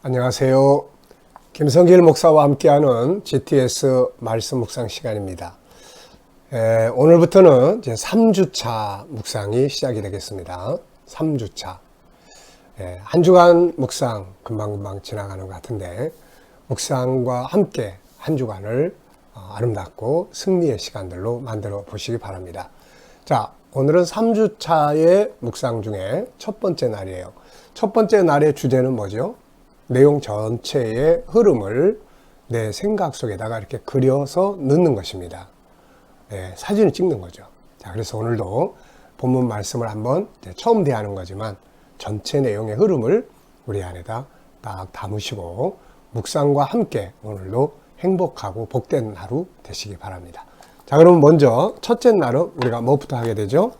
안녕하세요. 김성길 목사와 함께하는 GTS 말씀 묵상 시간입니다. 오늘부터는 이제 3주차 묵상이 시작이 되겠습니다. 3주차. 한 주간 묵상 금방금방 지나가는 것 같은데, 묵상과 함께 한 주간을 아름답고 승리의 시간들로 만들어 보시기 바랍니다. 자, 오늘은 3주차의 묵상 중에 첫 번째 날이에요. 첫 번째 날의 주제는 뭐죠? 내용 전체의 흐름을 내 생각 속에다가 이렇게 그려서 넣는 것입니다. 사진을 찍는 거죠. 자, 그래서 오늘도 본문 말씀을 한번 처음 대하는 거지만 전체 내용의 흐름을 우리 안에다 딱 담으시고 묵상과 함께 오늘도 행복하고 복된 하루 되시기 바랍니다. 자, 그럼 먼저 첫째 날은 우리가 뭐부터 하게 되죠?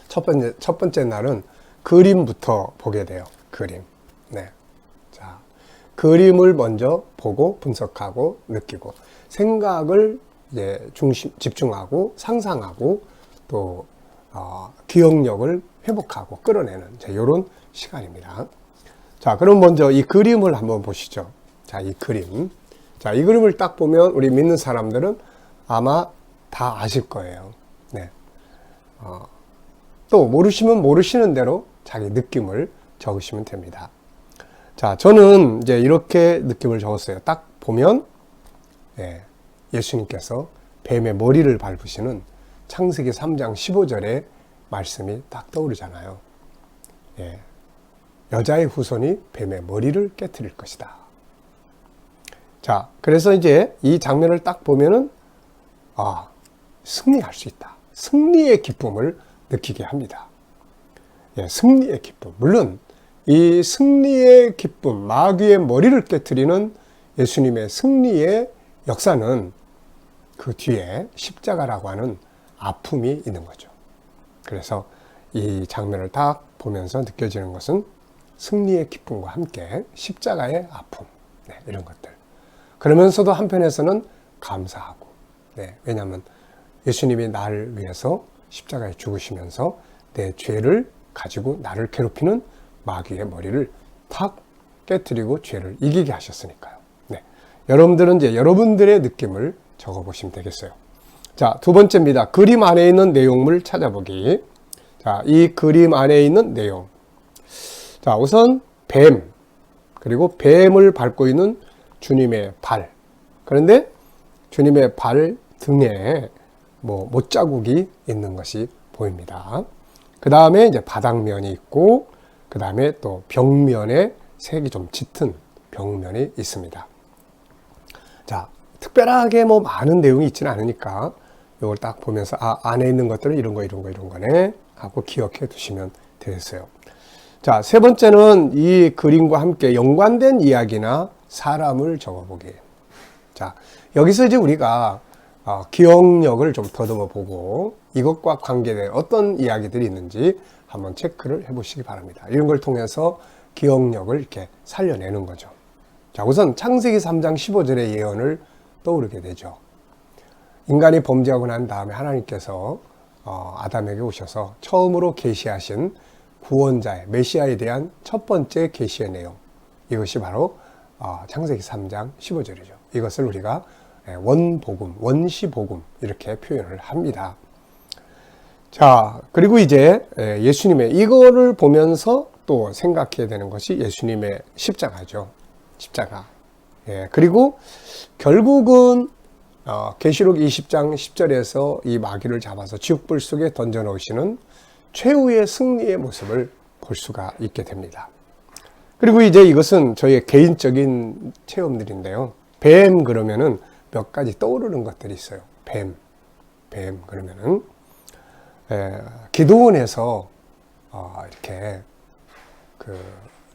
첫 번째 날은 그림부터 보게 돼요. 그림. 네. 자, 그림을 먼저 보고 분석하고 느끼고 생각을 이제 집중하고 상상하고 또 기억력을 회복하고 끌어내는 이런 시간입니다. 자, 그럼 먼저 이 그림을 한번 보시죠. 자, 이 그림. 자, 이 그림을 딱 보면 우리 믿는 사람들은 아마 다 아실 거예요. 네. 또 모르시면 모르시는 대로 자기 느낌을 적으시면 됩니다. 자, 저는 이제 이렇게 느낌을 적었어요. 딱 보면 예수님께서 뱀의 머리를 밟으시는 창세기 3장 15절의 말씀이 딱 떠오르잖아요. 여자의 후손이 뱀의 머리를 깨트릴 것이다. 자, 그래서 이제 이 장면을 딱 보면은 승리할 수 있다. 승리의 기쁨을 느끼게 합니다. 승리의 기쁨. 물론 이 승리의 기쁨, 마귀의 머리를 깨트리는 예수님의 승리의 역사는 그 뒤에 십자가라고 하는 아픔이 있는 거죠. 그래서 이 장면을 딱 보면서 느껴지는 것은 승리의 기쁨과 함께 십자가의 아픔, 이런 것들. 그러면서도 한편에서는 감사하고, 왜냐하면 예수님이 나를 위해서 십자가에 죽으시면서 내 죄를 가지고 나를 괴롭히는 마귀의 머리를 탁 깨트리고 죄를 이기게 하셨으니까요. 여러분들은 이제 여러분들의 느낌을 적어보시면 되겠어요. 자, 두 번째입니다. 그림 안에 있는 내용물 찾아보기. 자, 이 그림 안에 있는 내용. 자, 우선 뱀, 그리고 뱀을 밟고 있는 주님의 발. 그런데 주님의 발 등에 못자국이 있는 것이 보입니다. 그 다음에 이제 바닥면이 있고, 그 다음에 또 벽면에 색이 좀 짙은 벽면이 있습니다. 자, 특별하게 많은 내용이 있지는 않으니까 이걸 딱 보면서 안에 있는 것들은 이런 거네 하고 기억해 두시면 되겠어요. 자, 세 번째는 이 그림과 함께 연관된 이야기나 사람을 적어보기. 자, 여기서 이제 우리가 기억력을 좀 더듬어 보고 이것과 관계된 어떤 이야기들이 있는지 한번 체크를 해보시기 바랍니다. 이런 걸 통해서 기억력을 이렇게 살려내는 거죠. 자, 우선 창세기 3장 15절의 예언을 떠오르게 되죠. 인간이 범죄하고 난 다음에 하나님께서 아담에게 오셔서 처음으로 계시하신 구원자의 메시아에 대한 첫 번째 계시의 내용, 이것이 바로 창세기 3장 15절이죠. 이것을 우리가 원복음, 원시복음 이렇게 표현을 합니다. 자, 그리고 이제 예수님의 이거를 보면서 또 생각해야 되는 것이 예수님의 십자가죠. 십자가. 그리고 결국은 계시록 20장 10절에서 이 마귀를 잡아서 지옥불 속에 던져 넣으시는 최후의 승리의 모습을 볼 수가 있게 됩니다. 그리고 이제 이것은 저희의 개인적인 체험들인데요. 뱀 그러면은 몇 가지 떠오르는 것들이 있어요. 뱀 그러면은 기도원에서 이렇게 그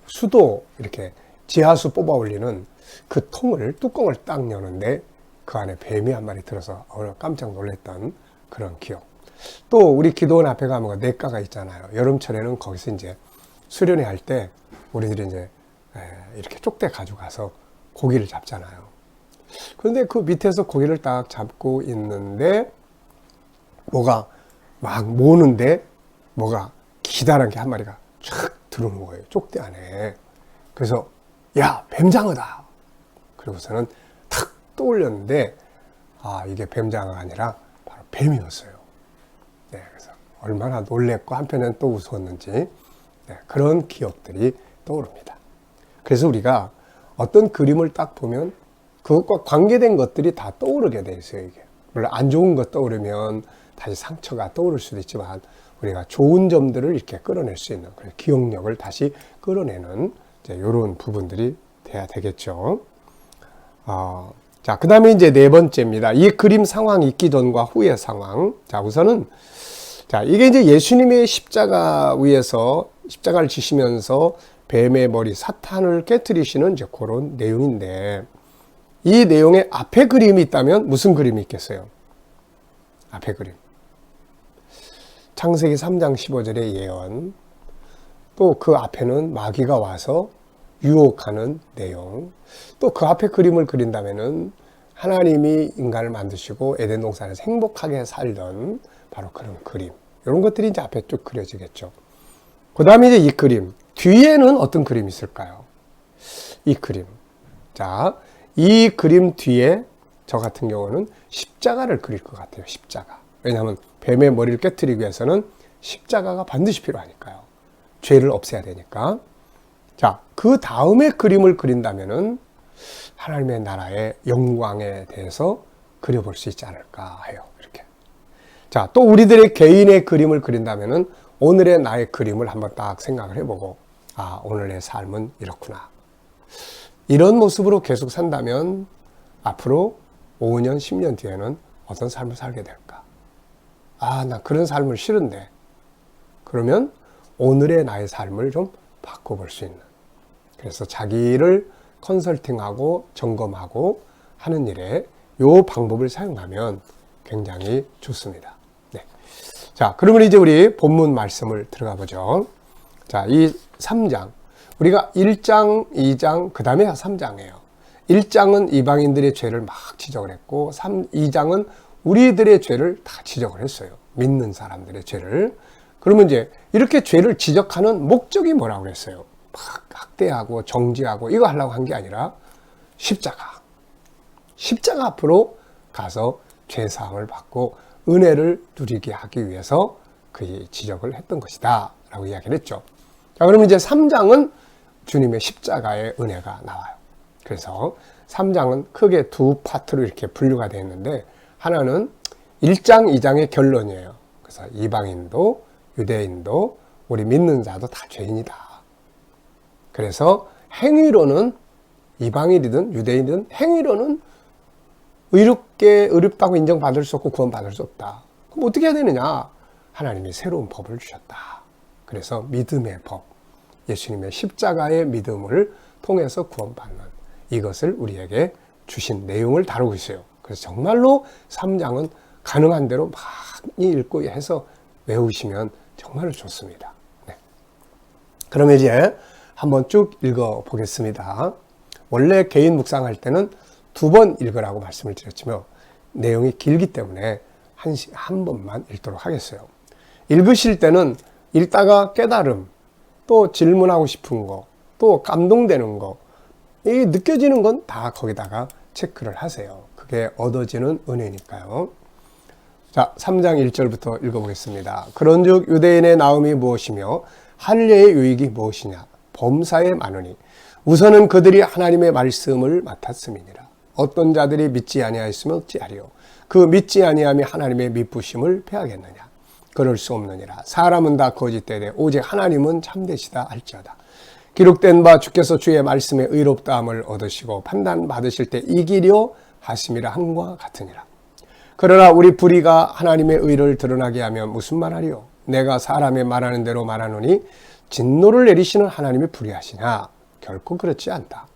수도 이렇게 지하수 뽑아 올리는 그 뚜껑을 딱 여는데 그 안에 뱀이 한 마리 들어서 깜짝 놀랐던 그런 기억. 또 우리 기도원 앞에 가면 냇가가 있잖아요. 여름철에는 거기서 이제 수련회 할 때 우리들이 이제 이렇게 쪽대 가져가서 고기를 잡잖아요. 그런데 그 밑에서 고기를 딱 잡고 있는데 뭐가 막 모는데 뭐가 기다란 게 한 마리가 촥 들어오는 거예요. 쪽대 안에. 그래서 야, 뱀장어다. 그리고서는 탁 떠올렸는데 이게 뱀장어가 아니라 바로 뱀이었어요. 네, 그래서 얼마나 놀랬고 한편엔 또 웃었는지, 네, 그런 기억들이 떠오릅니다. 그래서 우리가 어떤 그림을 딱 보면 그것과 관계된 것들이 다 떠오르게 돼 있어요. 이게 물론 안 좋은 것 떠오르면 다시 상처가 떠오를 수도 있지만, 우리가 좋은 점들을 이렇게 끌어낼 수 있는, 그래서 기억력을 다시 끌어내는 이런 부분들이 돼야 되겠죠. 자, 그 다음에 이제 네 번째입니다. 이 그림 상황 있기 전과 후의 상황. 자, 우선은, 자, 이게 이제 예수님의 십자가 위에서 십자가를 지시면서 뱀의 머리 사탄을 깨뜨리시는 이제 그런 내용인데, 이 내용에 앞에 그림이 있다면 무슨 그림이 있겠어요? 앞에 그림. 창세기 3장 15절의 예언. 또 그 앞에는 마귀가 와서 유혹하는 내용. 또 그 앞에 그림을 그린다면은 하나님이 인간을 만드시고 에덴 동산에서 행복하게 살던 바로 그런 그림. 이런 것들이 이제 앞에 쭉 그려지겠죠. 그 다음에 이제 이 그림. 뒤에는 어떤 그림이 있을까요? 이 그림. 자, 이 그림 뒤에 저 같은 경우는 십자가를 그릴 것 같아요. 십자가. 왜냐하면 뱀의 머리를 깨뜨리기 위해서는 십자가가 반드시 필요하니까요. 죄를 없애야 되니까. 자, 그 다음에 그림을 그린다면은 하나님의 나라의 영광에 대해서 그려볼 수 있지 않을까 해요. 이렇게. 자, 또 우리들의 개인의 그림을 그린다면은 오늘의 나의 그림을 한번 딱 생각을 해보고, 오늘의 삶은 이렇구나. 이런 모습으로 계속 산다면 앞으로 5년, 10년 뒤에는 어떤 삶을 살게 될까? 나 그런 삶을 싫은데. 그러면 오늘의 나의 삶을 좀 바꿔볼 수 있는. 그래서 자기를 컨설팅하고 점검하고 하는 일에 이 방법을 사용하면 굉장히 좋습니다. 네. 자, 그러면 이제 우리 본문 말씀을 들어가 보죠. 자, 이 3장. 우리가 1장, 2장, 그 다음에 3장이에요. 1장은 이방인들의 죄를 막 지적을 했고, 2장은 우리들의 죄를 다 지적을 했어요. 믿는 사람들의 죄를. 그러면 이제 이렇게 죄를 지적하는 목적이 뭐라고 그랬어요? 막 학대하고 정지하고 이거 하려고 한 게 아니라 십자가 앞으로 가서 죄사함을 받고 은혜를 누리게 하기 위해서 그 지적을 했던 것이다 라고 이야기를 했죠. 자, 그러면 이제 3장은 주님의 십자가의 은혜가 나와요. 그래서 3장은 크게 두 파트로 이렇게 분류가 되어 있는데, 하나는 1장, 2장의 결론이에요. 그래서 이방인도 유대인도 우리 믿는 자도 다 죄인이다. 그래서 행위로는 이방인이든 유대인이든 행위로는 의롭다고 인정받을 수 없고 구원받을 수 없다. 그럼 어떻게 해야 되느냐? 하나님이 새로운 법을 주셨다. 그래서 믿음의 법, 예수님의 십자가의 믿음을 통해서 구원받는 이것을 우리에게 주신 내용을 다루고 있어요. 그래서 정말로 3장은 가능한 대로 많이 읽고 해서 외우시면 정말 좋습니다. 네. 그러면 이제 한번 쭉 읽어보겠습니다. 원래 개인 묵상할 때는 2번 읽으라고 말씀을 드렸지만 내용이 길기 때문에 한 번만 읽도록 하겠어요. 읽으실 때는 읽다가 깨달음, 또 질문하고 싶은 거, 또 감동되는 거, 이 느껴지는 건 다 거기다가 체크를 하세요. 그게 얻어지는 은혜니까요. 자, 3장 1절부터 읽어보겠습니다. 그런즉 유대인의 나음이 무엇이며 할례의 유익이 무엇이냐? 범사에 많으니 우선은 그들이 하나님의 말씀을 맡았음이니라. 어떤 자들이 믿지 아니하였으면 어찌하리요? 그 믿지 아니함이 하나님의 미쁘심을 패하겠느냐? 그럴 수 없느니라. 사람은 다 거짓되되 오직 하나님은 참되시다 할지어다. 기록된 바 주께서 주의 말씀에 의롭다함을 얻으시고 판단받으실 때 이기려 하심이라 함과 같으니라. 그러나 우리 불의가 하나님의 의를 드러나게 하면 무슨 말하리요? 내가 사람의 말하는 대로 말하노니 진노를 내리시는 하나님이 불의하시냐? 결코 그렇지 않다.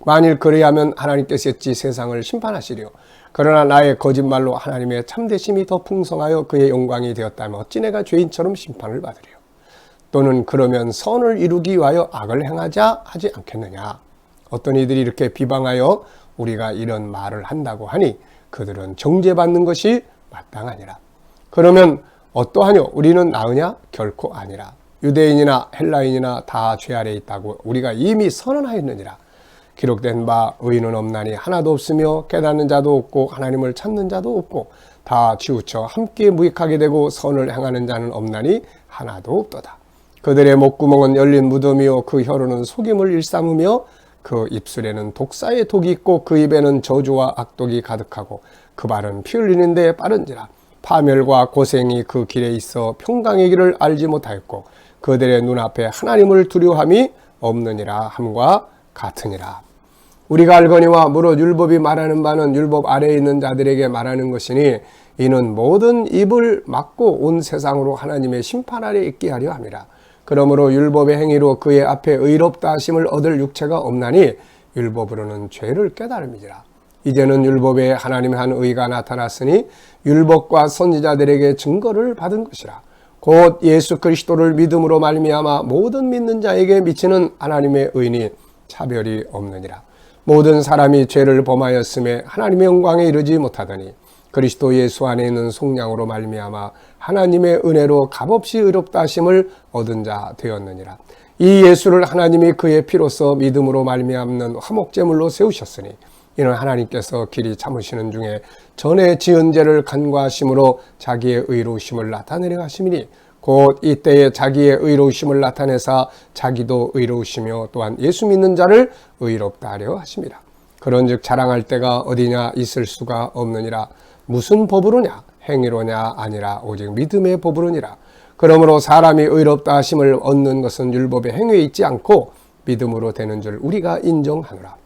만일 그리하면 하나님께서 어찌 세상을 심판하시리요? 그러나 나의 거짓말로 하나님의 참되심이 더 풍성하여 그의 영광이 되었다면 어찌 내가 죄인처럼 심판을 받으리요? 또는 그러면 선을 이루기 위하여 악을 행하자 하지 않겠느냐? 어떤 이들이 이렇게 비방하여 우리가 이런 말을 한다고 하니 그들은 정죄받는 것이 마땅하니라. 그러면 어떠하뇨? 우리는 나으냐? 결코 아니라. 유대인이나 헬라인이나 다 죄 아래에 있다고 우리가 이미 선언하였느니라. 기록된 바 의인은 없나니 하나도 없으며 깨닫는 자도 없고 하나님을 찾는 자도 없고 다 치우쳐 함께 무익하게 되고 선을 행하는 자는 없나니 하나도 없도다. 그들의 목구멍은 열린 무덤이요 그 혀로는 속임을 일삼으며 그 입술에는 독사의 독이 있고 그 입에는 저주와 악독이 가득하고 그 발은 피 흘리는 데 빠른지라. 파멸과 고생이 그 길에 있어 평강의 길을 알지 못하였고 그들의 눈앞에 하나님을 두려워함이 없느니라 함과 같으니라. 우리가 알거니와 무릇 율법이 말하는 바는 율법 아래에 있는 자들에게 말하는 것이니 이는 모든 입을 막고 온 세상으로 하나님의 심판 아래 있게 하려 함이라. 그러므로 율법의 행위로 그의 앞에 의롭다 하심을 얻을 육체가 없나니 율법으로는 죄를 깨달음이니라. 이제는 율법에 하나님의 한 의가 나타났으니 율법과 선지자들에게 증거를 받은 것이라. 곧 예수 그리스도를 믿음으로 말미암아 모든 믿는 자에게 미치는 하나님의 의니 차별이 없느니라. 모든 사람이 죄를 범하였음에 하나님의 영광에 이르지 못하더니 그리스도 예수 안에 있는 속량으로 말미암아 하나님의 은혜로 값없이 의롭다 하심을 얻은 자 되었느니라. 이 예수를 하나님이 그의 피로써 믿음으로 말미암는 화목제물로 세우셨으니 이는 하나님께서 길이 참으시는 중에 전에 지은 죄를 간과하심으로 자기의 의로우심을 나타내려 하심이니 곧 이때에 자기의 의로우심을 나타내사 자기도 의로우시며 또한 예수 믿는 자를 의롭다 하려 하심이라. 그런즉 자랑할 때가 어디냐 있을 수가 없느니라. 무슨 법으로냐 행위로냐 아니라 오직 믿음의 법으로니라. 그러므로 사람이 의롭다 하심을 얻는 것은 율법의 행위에 있지 않고 믿음으로 되는 줄 우리가 인정하노라.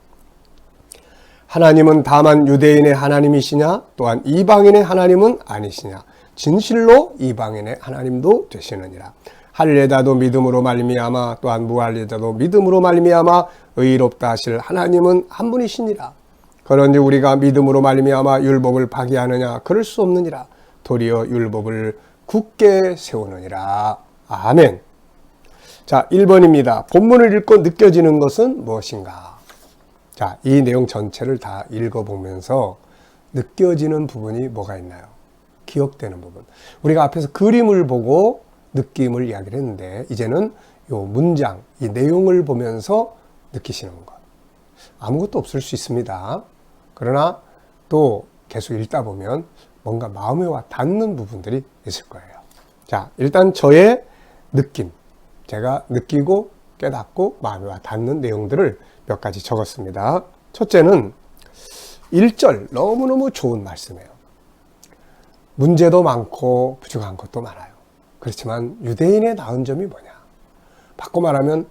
하나님은 다만 유대인의 하나님이시냐 또한 이방인의 하나님은 아니시냐. 진실로 이방인의 하나님도 되시느니라. 할례자도 믿음으로 말미암아 또한 무할례자도 믿음으로 말미암아 의롭다 하실 하나님은 한 분이시니라. 그런지 우리가 믿음으로 말미암아 율법을 파기하느냐 그럴 수 없느니라. 도리어 율법을 굳게 세우느니라. 아멘. 자, 1번입니다. 본문을 읽고 느껴지는 것은 무엇인가? 자, 이 내용 전체를 다 읽어보면서 느껴지는 부분이 뭐가 있나요? 기억되는 부분. 우리가 앞에서 그림을 보고 느낌을 이야기를 했는데 이제는 이 문장, 이 내용을 보면서 느끼시는 것. 아무것도 없을 수 있습니다. 그러나 또 계속 읽다 보면 뭔가 마음에 와 닿는 부분들이 있을 거예요. 자, 일단 저의 느낌, 제가 느끼고 깨닫고 마음에 와 닿는 내용들을 몇 가지 적었습니다. 첫째는 1절 너무너무 좋은 말씀이에요. 문제도 많고 부족한 것도 많아요. 그렇지만 유대인의 나은 점이 뭐냐? 바꿔 말하면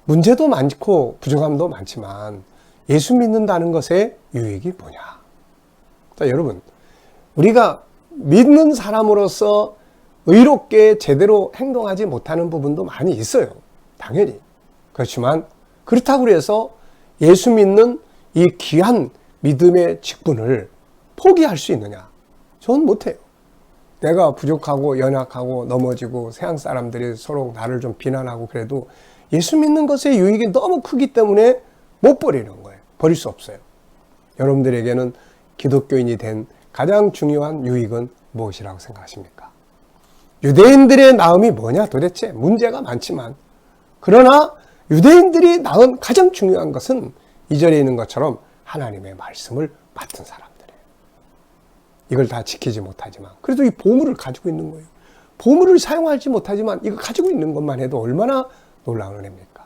문제도 많고 부족함도 많지만 예수 믿는다는 것의 유익이 뭐냐? 자, 여러분, 우리가 믿는 사람으로서 의롭게 제대로 행동하지 못하는 부분도 많이 있어요. 당연히. 그렇지만 그렇다고 해서 예수 믿는 이 귀한 믿음의 직분을 포기할 수 있느냐? 저는 못해요. 내가 부족하고 연약하고 넘어지고 세상 사람들이 서로 나를 좀 비난하고 그래도 예수 믿는 것의 유익이 너무 크기 때문에 못 버리는 거예요. 버릴 수 없어요. 여러분들에게는 기독교인이 된 가장 중요한 유익은 무엇이라고 생각하십니까? 유대인들의 나음이 뭐냐 도대체? 문제가 많지만 그러나 유대인들이 낳은 가장 중요한 것은 이 절에 있는 것처럼 하나님의 말씀을 맡은 사람들이에요. 이걸 다 지키지 못하지만 그래도 이 보물을 가지고 있는 거예요. 보물을 사용하지 못하지만 이거 가지고 있는 것만 해도 얼마나 놀라운 은혜입니까?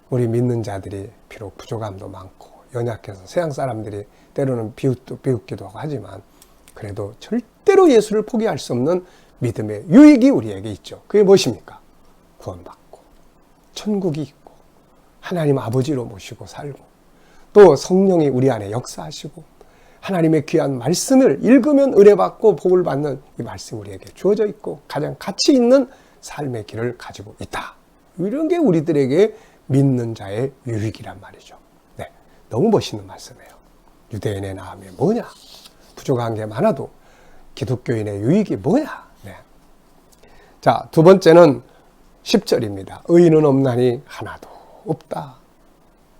우리 믿는 자들이 비록 부족함도 많고 연약해서 세상 사람들이 때로는 비웃기도 하고 하지만 그래도 절대로 예수를 포기할 수 없는 믿음의 유익이 우리에게 있죠. 그게 무엇입니까? 구원받고 천국이 있고 하나님 아버지로 모시고 살고 또 성령이 우리 안에 역사하시고 하나님의 귀한 말씀을 읽으면 은혜받고 복을 받는 이 말씀이 우리에게 주어져 있고 가장 가치 있는 삶의 길을 가지고 있다. 이런 게 우리들에게 믿는 자의 유익이란 말이죠. 네, 너무 멋있는 말씀이에요. 유대인의 나음이 뭐냐? 부족한 게 많아도 기독교인의 유익이 뭐냐? 네. 자, 두 번째는 10절입니다. 의인은 없나니 하나도 없다.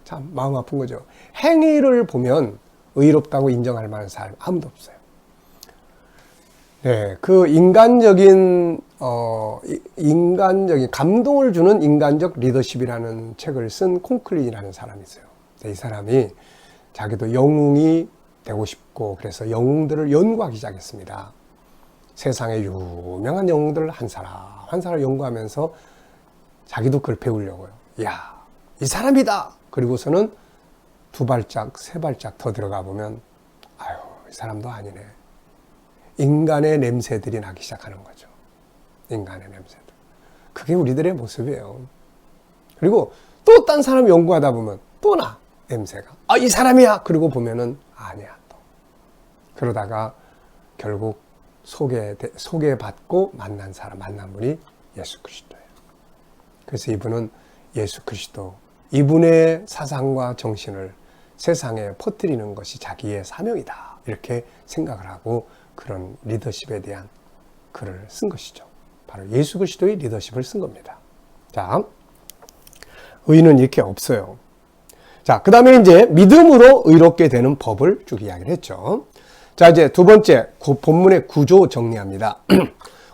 참 마음 아픈 거죠. 행위를 보면 의롭다고 인정할 만한 사람 아무도 없어요. 네, 그 인간적인 인간적인 감동을 주는 인간적 리더십이라는 책을 쓴 콩클린이라는 사람이 있어요. 이 사람이 자기도 영웅이 되고 싶고 그래서 영웅들을 연구하기 시작했습니다. 세상의 유명한 영웅들을 한 사람 연구하면서 자기도 그걸 배우려고요. 이야, 이 사람이다! 그리고서는 두 발짝, 세 발짝 더 들어가 보면 아유, 이 사람도 아니네. 인간의 냄새들이 나기 시작하는 거죠. 인간의 냄새들. 그게 우리들의 모습이에요. 그리고 또 딴 사람 연구하다 보면 또 나, 냄새가. 아, 이 사람이야! 그리고 보면은 아니야, 또. 그러다가 결국 소개받고 만난 분이 예수 그리스도예요. 그래서 이분은 예수 그리스도, 이분의 사상과 정신을 세상에 퍼뜨리는 것이 자기의 사명이다. 이렇게 생각을 하고 그런 리더십에 대한 글을 쓴 것이죠. 바로 예수 그리스도의 리더십을 쓴 겁니다. 자, 의는 이렇게 없어요. 자, 그 다음에 이제 믿음으로 의롭게 되는 법을 쭉 이야기를 했죠. 자, 이제 두 번째, 본문의 구조 정리합니다.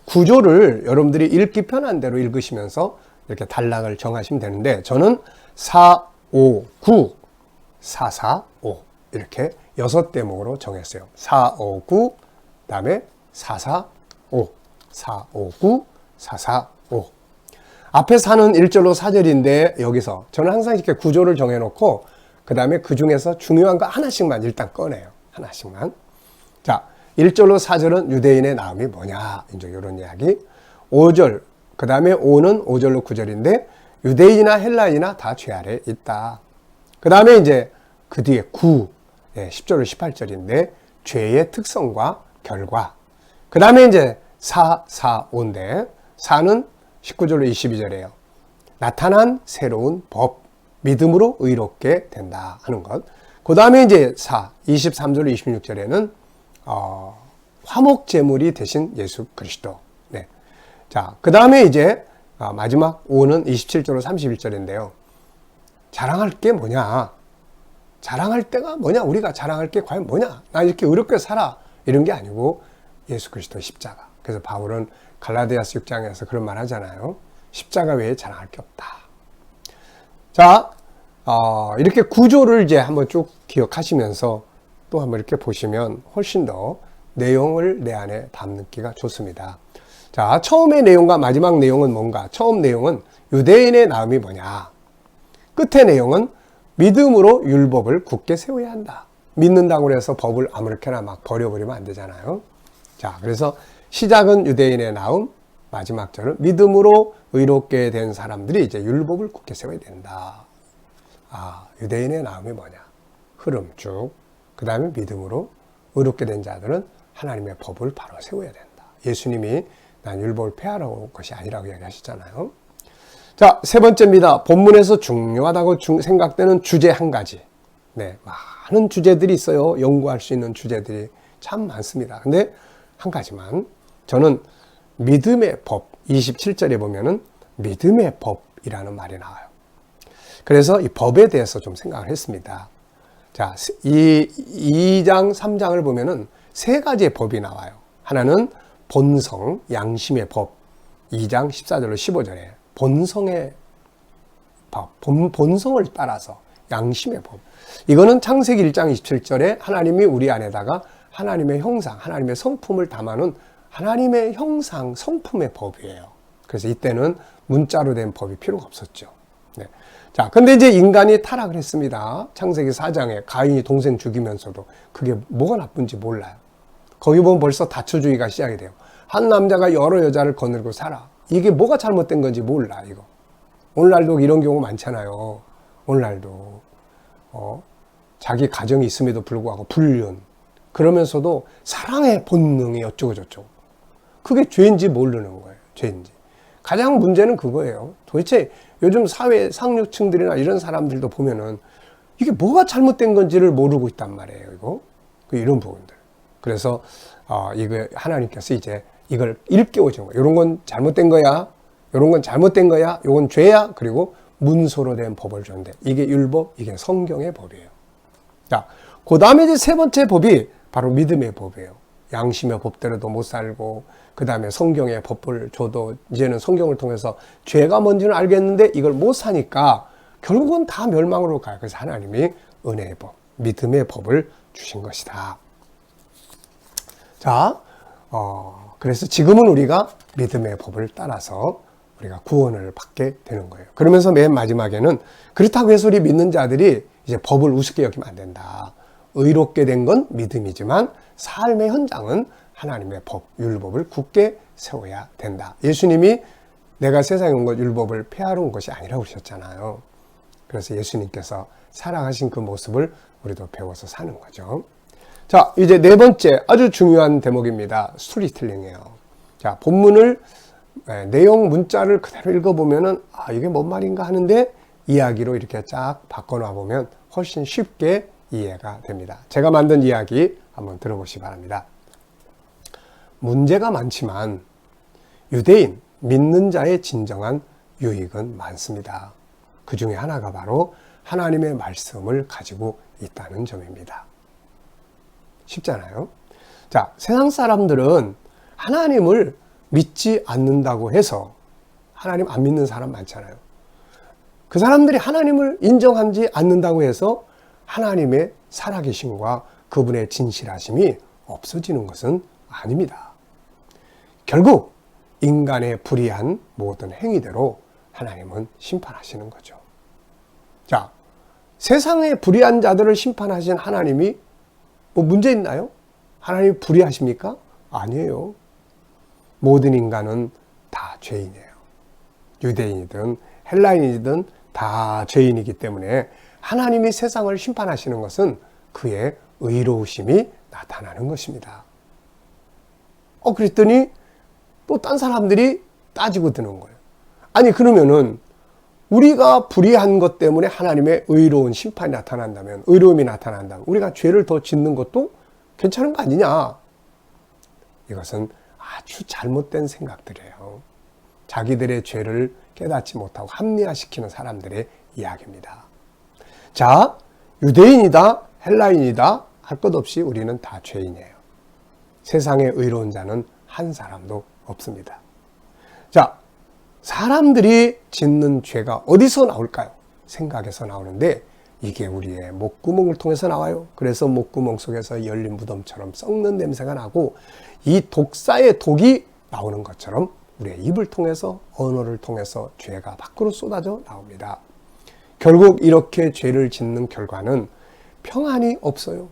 구조를 여러분들이 읽기 편한 대로 읽으시면서 이렇게 단락을 정하시면 되는데, 저는 4, 5, 9, 4, 4, 5 이렇게 6대목으로 정했어요. 4, 5, 9, 그 다음에 4, 4, 5 4, 5, 9, 4, 4, 5 앞에 4는 1절로 4절인데 여기서 저는 항상 이렇게 구조를 정해놓고 그 다음에 그 중에서 중요한 거 하나씩만 일단 꺼내요. 하나씩만. 자, 1절로 4절은 유대인의 나음이 뭐냐, 이제 이런 이야기. 5절, 그 다음에 5는 5절로 9절인데 유대인이나 헬라인이나 다 죄 아래 있다. 그 다음에 이제 그 뒤에 9, 10절로 18절인데 죄의 특성과 결과. 그 다음에 이제 4, 4, 5인데 4는 19절로 22절이에요. 나타난 새로운 법, 믿음으로 의롭게 된다 하는 것. 그 다음에 이제 4, 23절로 26절에는 화목제물이 되신 예수 그리스도. 네. 자, 그 다음에 이제 마지막 5는 27절로 31절인데요. 자랑할 게 뭐냐? 자랑할 때가 뭐냐? 우리가 자랑할 게 과연 뭐냐? 나 이렇게 의롭게 살아. 이런 게 아니고 예수 그리스도의 십자가. 그래서 바울은 갈라디아서 6장에서 그런 말 하잖아요. 십자가 외에 자랑할 게 없다. 자, 이렇게 구조를 이제 한번 쭉 기억하시면서 또 한번 이렇게 보시면 훨씬 더 내용을 내 안에 담기가 좋습니다. 자, 처음의 내용과 마지막 내용은 뭔가? 처음 내용은 유대인의 나음이 뭐냐? 끝의 내용은 믿음으로 율법을 굳게 세워야 한다. 믿는다고 해서 법을 아무렇게나 막 버려버리면 안 되잖아요. 자, 그래서 시작은 유대인의 나음, 마지막 절은 믿음으로 의롭게 된 사람들이 이제 율법을 굳게 세워야 된다. 아, 유대인의 나음이 뭐냐? 흐름 쭉. 그 다음에 믿음으로 의롭게 된 자들은 하나님의 법을 바로 세워야 된다. 예수님이 난 율법을 폐하라고 것이 아니라고 이야기하셨잖아요. 자, 세 번째입니다. 본문에서 중요하다고 생각되는 주제 한 가지. 네, 많은 주제들이 있어요. 연구할 수 있는 주제들이 참 많습니다. 근데 한 가지만, 저는 믿음의 법, 27절에 보면은 믿음의 법이라는 말이 나와요. 그래서 이 법에 대해서 좀 생각을 했습니다. 자, 이 2장, 3장을 보면은 세 가지의 법이 나와요. 하나는 본성, 양심의 법. 2장 14절로 15절에 본성의 법, 본성을 따라서 양심의 법. 이거는 창세기 1장 27절에 하나님이 우리 안에다가 하나님의 형상, 하나님의 성품을 담아놓은 하나님의 형상, 성품의 법이에요. 그래서 이때는 문자로 된 법이 필요가 없었죠. 네. 자, 근데 이제 인간이 타락을 했습니다. 창세기 4장에 가인이 동생 죽이면서도 그게 뭐가 나쁜지 몰라요. 거기 보면 벌써 다처주의가 시작이 돼요. 한 남자가 여러 여자를 거느리고 살아. 이게 뭐가 잘못된 건지 몰라, 이거. 오늘날도 이런 경우 많잖아요. 오늘날도. 자기 가정이 있음에도 불구하고 불륜. 그러면서도 사랑의 본능이 어쩌고저쩌고. 그게 죄인지 모르는 거예요. 죄인지. 가장 문제는 그거예요. 도대체 요즘 사회 상류층들이나 이런 사람들도 보면은 이게 뭐가 잘못된 건지를 모르고 있단 말이에요. 이거. 이런 부분들. 그래서 이거 하나님께서 이제 이걸 일깨워 주는 거예요. 이런 건 잘못된 거야. 이런 건 잘못된 거야. 이건 죄야. 그리고 문서로 된 법을 주는데 이게 율법, 이게 성경의 법이에요. 자, 그 다음에 이제 세 번째 법이 바로 믿음의 법이에요. 양심의 법대로도 못 살고, 그 다음에 성경의 법을 줘도 이제는 성경을 통해서 죄가 뭔지는 알겠는데 이걸 못 사니까 결국은 다 멸망으로 가요. 그래서 하나님이 은혜의 법, 믿음의 법을 주신 것이다. 자, 그래서 지금은 우리가 믿음의 법을 따라서 우리가 구원을 받게 되는 거예요. 그러면서 맨 마지막에는 그렇다고 해서 우리 믿는 자들이 이제 법을 우습게 여기면 안 된다. 의롭게 된 건 믿음이지만 삶의 현장은 하나님의 법, 율법을 굳게 세워야 된다. 예수님이 내가 세상에 온 것 율법을 폐하러 온 것이 아니라고 그러셨잖아요. 그래서 예수님께서 살아가신 그 모습을 우리도 배워서 사는 거죠. 자, 이제 네 번째 아주 중요한 대목입니다. 스토리텔링이에요. 자, 본문을 내용 문자를 그대로 읽어보면은 이게 뭔 말인가 하는데 이야기로 이렇게 쫙 바꿔놔 보면 훨씬 쉽게 이해가 됩니다. 제가 만든 이야기 한번 들어보시기 바랍니다. 문제가 많지만 유대인, 믿는 자의 진정한 유익은 많습니다. 그 중에 하나가 바로 하나님의 말씀을 가지고 있다는 점입니다. 쉽잖아요. 자, 세상 사람들은 하나님을 믿지 않는다고 해서 하나님 안 믿는 사람 많잖아요. 그 사람들이 하나님을 인정하지 않는다고 해서 하나님의 살아계심과 그분의 진실하심이 없어지는 것은 아닙니다. 결국 인간의 불의한 모든 행위대로 하나님은 심판하시는 거죠. 자, 세상의 불의한 자들을 심판하신 하나님이 뭐 문제 있나요? 하나님이 불의하십니까? 아니에요. 모든 인간은 다 죄인이에요. 유대인이든 헬라인이든 다 죄인이기 때문에 하나님이 세상을 심판하시는 것은 그의 의로우심이 나타나는 것입니다. 그랬더니 또 딴 사람들이 따지고 드는 거예요. 아니, 그러면은 우리가 불의한 것 때문에 하나님의 의로운 심판이 나타난다면, 의로움이 나타난다면 우리가 죄를 더 짓는 것도 괜찮은 거 아니냐? 이것은 아주 잘못된 생각들이에요. 자기들의 죄를 깨닫지 못하고 합리화시키는 사람들의 이야기입니다. 자, 유대인이다, 헬라인이다 할 것 없이 우리는 다 죄인이에요. 세상에 의로운 자는 한 사람도 없습니다. 자, 사람들이 짓는 죄가 어디서 나올까요? 생각에서 나오는데 이게 우리의 목구멍을 통해서 나와요. 그래서 목구멍 속에서 열린 무덤처럼 썩는 냄새가 나고 이 독사의 독이 나오는 것처럼 우리의 입을 통해서, 언어를 통해서 죄가 밖으로 쏟아져 나옵니다. 결국 이렇게 죄를 짓는 결과는 평안이 없어요.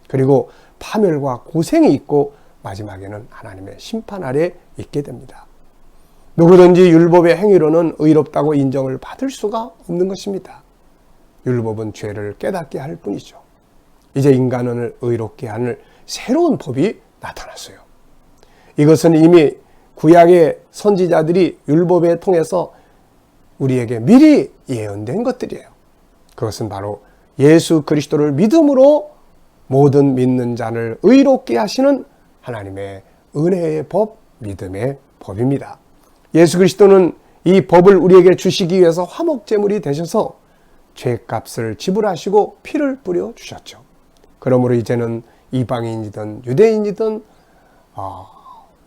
그리고 파멸과 고생이 있고 마지막에는 하나님의 심판 아래 있게 됩니다. 누구든지 율법의 행위로는 의롭다고 인정을 받을 수가 없는 것입니다. 율법은 죄를 깨닫게 할 뿐이죠. 이제 인간을 의롭게 하는 새로운 법이 나타났어요. 이것은 이미 구약의 선지자들이 율법에 통해서 우리에게 미리 예언된 것들이에요. 그것은 바로 예수 그리스도를 믿음으로 모든 믿는 자를 의롭게 하시는 하나님의 은혜의 법, 믿음의 법입니다. 예수 그리스도는 이 법을 우리에게 주시기 위해서 화목제물이 되셔서 죄값을 지불하시고 피를 뿌려 주셨죠. 그러므로 이제는 이방인이든 유대인이든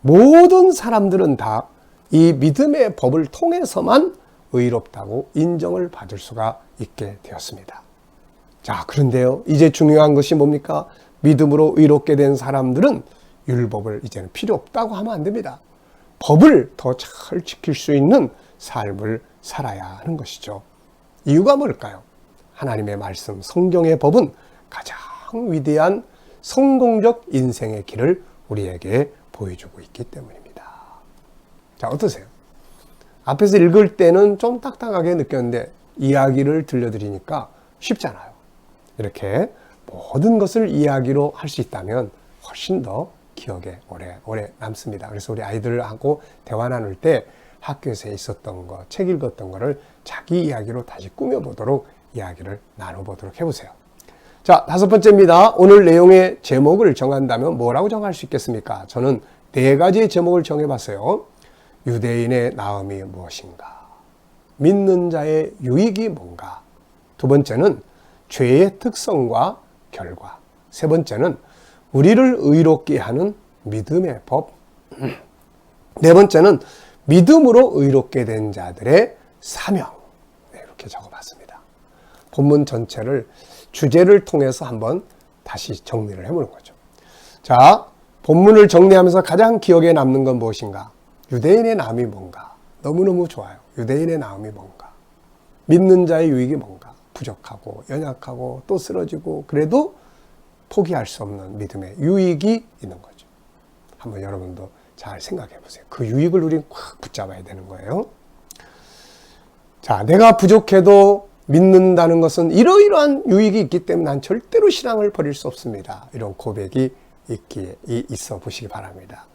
모든 사람들은 다 이 믿음의 법을 통해서만 의롭다고 인정을 받을 수가 있게 되었습니다. 자, 그런데요, 이제 중요한 것이 뭡니까? 믿음으로 의롭게 된 사람들은 율법을 이제는 필요 없다고 하면 안 됩니다. 법을 더 잘 지킬 수 있는 삶을 살아야 하는 것이죠. 이유가 뭘까요? 하나님의 말씀, 성경의 법은 가장 위대한 성공적 인생의 길을 우리에게 보여주고 있기 때문입니다. 자, 어떠세요? 앞에서 읽을 때는 좀 딱딱하게 느꼈는데 이야기를 들려드리니까 쉽잖아요. 이렇게 모든 것을 이야기로 할 수 있다면 훨씬 더 기억에 오래 남습니다. 그래서 우리 아이들하고 대화 나눌 때 학교에서 있었던 거, 책 읽었던 거를 자기 이야기로 다시 꾸며보도록 이야기를 나눠보도록 해보세요. 자, 다섯 번째입니다. 오늘 내용의 제목을 정한다면 뭐라고 정할 수 있겠습니까? 저는 네 가지의 제목을 정해봤어요. 유대인의 나음이 무엇인가? 믿는 자의 유익이 뭔가? 두 번째는 죄의 특성과 결과. 세 번째는 우리를 의롭게 하는 믿음의 법. 네 번째는 믿음으로 의롭게 된 자들의 사명. 이렇게 적어봤습니다. 본문 전체를 주제를 통해서 한번 다시 정리를 해보는 거죠. 자, 본문을 정리하면서 가장 기억에 남는 건 무엇인가? 유대인의 나음이 뭔가? 너무너무 좋아요. 유대인의 나음이 뭔가? 믿는 자의 유익이 뭔가? 부족하고 연약하고 또 쓰러지고 그래도 포기할 수 없는 믿음의 유익이 있는 거죠. 한번 여러분도 잘 생각해 보세요. 그 유익을 우리는 꽉 붙잡아야 되는 거예요. 자, 내가 부족해도 믿는다는 것은 이러이러한 유익이 있기 때문에 난 절대로 신앙을 버릴 수 없습니다. 이런 고백이 있어 보시기 바랍니다.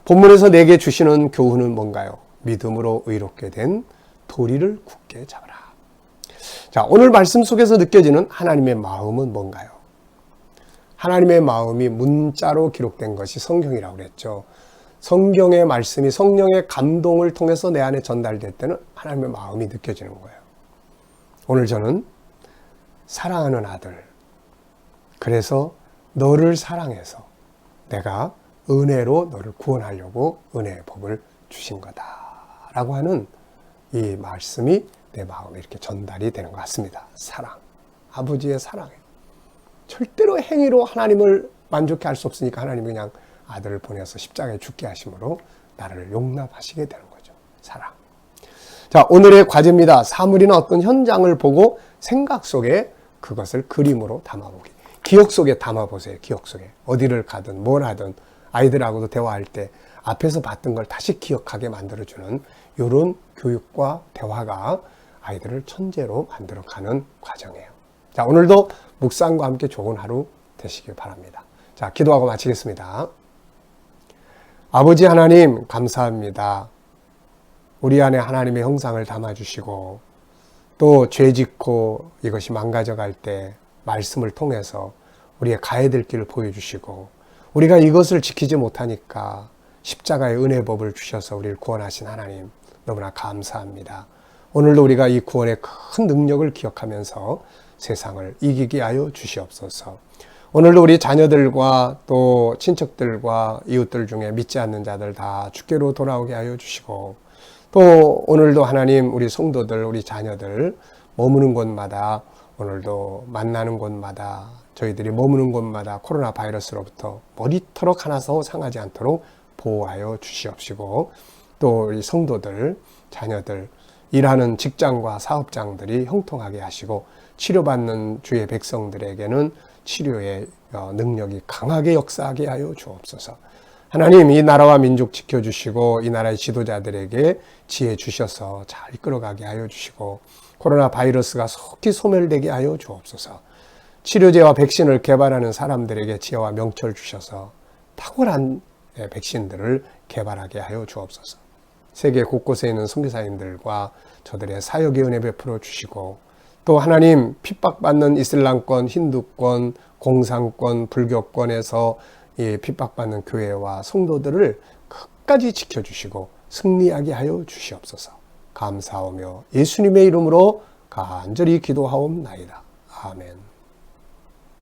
본문에서 내게 주시는 교훈은 뭔가요? 믿음으로 의롭게 된 도리를 굳게 잡아라. 자, 오늘 말씀 속에서 느껴지는 하나님의 마음은 뭔가요? 하나님의 마음이 문자로 기록된 것이 성경이라고 그랬죠. 성경의 말씀이 성령의 감동을 통해서 내 안에 전달될 때는 하나님의 마음이 느껴지는 거예요. 오늘 저는 사랑하는 아들, 그래서 너를 사랑해서 내가 은혜로 너를 구원하려고 은혜의 법을 주신 거다라고 하는 이 말씀이 내 마음에 이렇게 전달이 되는 것 같습니다. 사랑, 아버지의 사랑에 절대로 행위로 하나님을 만족해 할 수 없으니까 하나님이 그냥 아들을 보내서 십자가에 죽게 하심으로 나를 용납하시게 되는 거죠. 사랑. 자, 오늘의 과제입니다. 사물이나 어떤 현장을 보고 생각 속에 그것을 그림으로 담아보기. 기억 속에 담아보세요. 기억 속에. 어디를 가든 뭘 하든 아이들하고도 대화할 때 앞에서 봤던 걸 다시 기억하게 만들어주는 이런 교육과 대화가 아이들을 천재로 만들어가는 과정이에요. 자, 오늘도 묵상과 함께 좋은 하루 되시길 바랍니다. 자, 기도하고 마치겠습니다. 아버지 하나님 감사합니다. 우리 안에 하나님의 형상을 담아주시고 또 죄 짓고 이것이 망가져갈 때 말씀을 통해서 우리의 가야 될 길을 보여주시고 우리가 이것을 지키지 못하니까 십자가의 은혜법을 주셔서 우리를 구원하신 하나님 너무나 감사합니다. 오늘도 우리가 이 구원의 큰 능력을 기억하면서 세상을 이기게 하여 주시옵소서. 오늘도 우리 자녀들과 또 친척들과 이웃들 중에 믿지 않는 자들 다 주께로 돌아오게 하여 주시고 또 오늘도 하나님 우리 성도들 우리 자녀들 머무는 곳마다 오늘도 만나는 곳마다 저희들이 머무는 곳마다 코로나 바이러스로부터 머리털럭 하나도 상하지 않도록 보호하여 주시옵시고 또 우리 성도들 자녀들 일하는 직장과 사업장들이 형통하게 하시고 치료받는 주의 백성들에게는 치료의 능력이 강하게 역사하게 하여 주옵소서. 하나님 이 나라와 민족 지켜주시고 이 나라의 지도자들에게 지혜 주셔서 잘 이끌어가게 하여 주시고 코로나 바이러스가 속히 소멸되게 하여 주옵소서. 치료제와 백신을 개발하는 사람들에게 지혜와 명철 주셔서 탁월한 백신들을 개발하게 하여 주옵소서. 세계 곳곳에 있는 선교사님들과 저들의 사역의 은혜 베풀어 주시고 또 하나님 핍박받는 이슬람권, 힌두권, 공산권, 불교권에서 이 핍박받는 교회와 성도들을 끝까지 지켜주시고 승리하게 하여 주시옵소서. 감사하며 예수님의 이름으로 간절히 기도하옵나이다. 아멘.